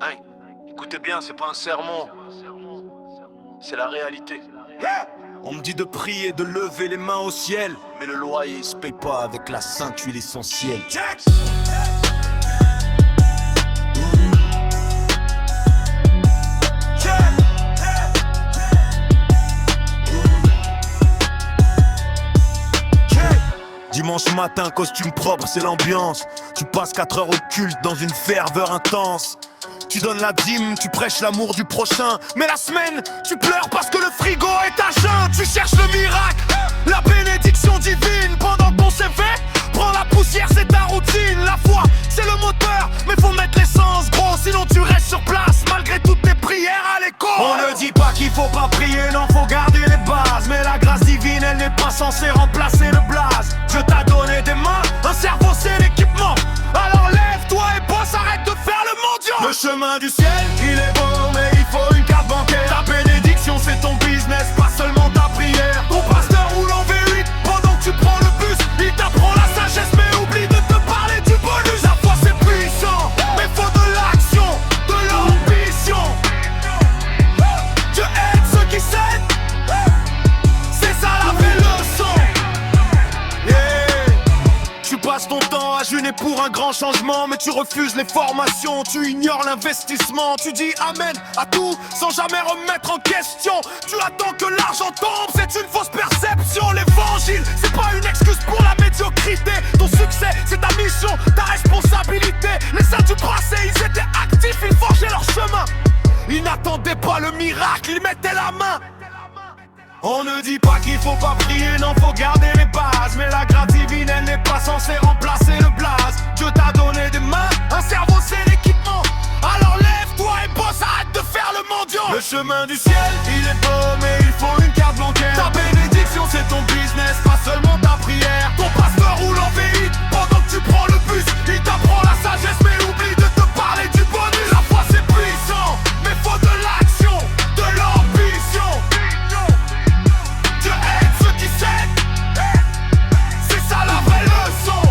Hey, écoutez bien, c'est pas un sermon, c'est la réalité. On me dit de prier, de lever les mains au ciel, mais le loyer il se paye pas avec la sainte huile essentielle. Dimanche matin, costume propre, c'est l'ambiance. Tu passes 4 heures au culte dans une ferveur intense. Tu donnes la dîme, tu prêches l'amour du prochain. Mais la semaine, tu pleures parce que le frigo est à jeun. Tu cherches le miracle, la bénédiction divine. Pendant ton CV, prends la poussière, c'est ta routine. La foi, c'est le moteur, mais faut mettre l'essence, gros. Sinon tu restes sur place, malgré toutes tes prières à l'écho. On ne dit pas qu'il faut pas prier, non, faut garder les bases. Mais la grâce divine, elle n'est pas censée remplacer le blaze. Dieu t'a donné des mains, un cerveau c'est l'équipement. Alors lève-toi et bosse, arrête de faire le mendiant. Le chemin du ciel, il est beau, mais il faut une carte bancaire. Ta bénédiction c'est ton business, pas seulement ta prière. Ton pasteur roule en V8 pendant que tu prends le bus. Il t'apprend la sagesse mais oublie de te parler du bonus. La foi c'est puissant, mais faut de l'action, de l'ambition. Dieu aide ceux qui s'aident, c'est ça la vraie leçon. Tu passes ton temps à jeûner pour un grand changement, mais tu refuses les formations, tu ignores l'investissement. Tu dis amen à tout sans jamais remettre en question. Tu attends que l'argent tombe, c'est une fausse perception. L'évangile, c'est pas une excuse pour la médiocrité. Ton succès, c'est ta mission, ta responsabilité. Les saints du brassé, ils étaient actifs, ils forgeaient leur chemin. Ils n'attendaient pas le miracle, ils mettaient la main. On ne dit pas qu'il faut pas prier, non, faut garder les bases. Mais la grâce divine, elle n'est pas censée remplacer le blaze. Dieu t'a donné des mains, un cerveau c'est l'équipement. Alors lève-toi et bosse, arrête de faire le mendiant. Le chemin du ciel, il est beau, mais il faut une carte bancaire. Ta bénédiction c'est ton business, pas seulement ta prière. Ton pasteur roule en V8 pendant que tu prends le bus. Il t'apprend la sagesse mais oublie de te parler du bonus. La foi c'est puissant, mais faut de l'action, de l'ambition. Dieu aide ceux qui s'aident, c'est ça la vraie leçon.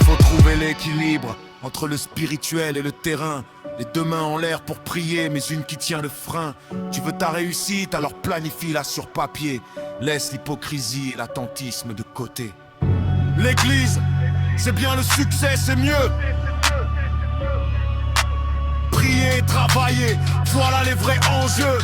Faut trouver l'équilibre entre le spirituel et le terrain. Les deux mains en l'air pour prier, mais une qui tient le frein. Tu veux ta réussite, alors planifie-la sur papier. Laisse l'hypocrisie et l'attentisme de côté. L'église, c'est bien, le succès, c'est mieux. Prier, travailler, voilà les vrais enjeux.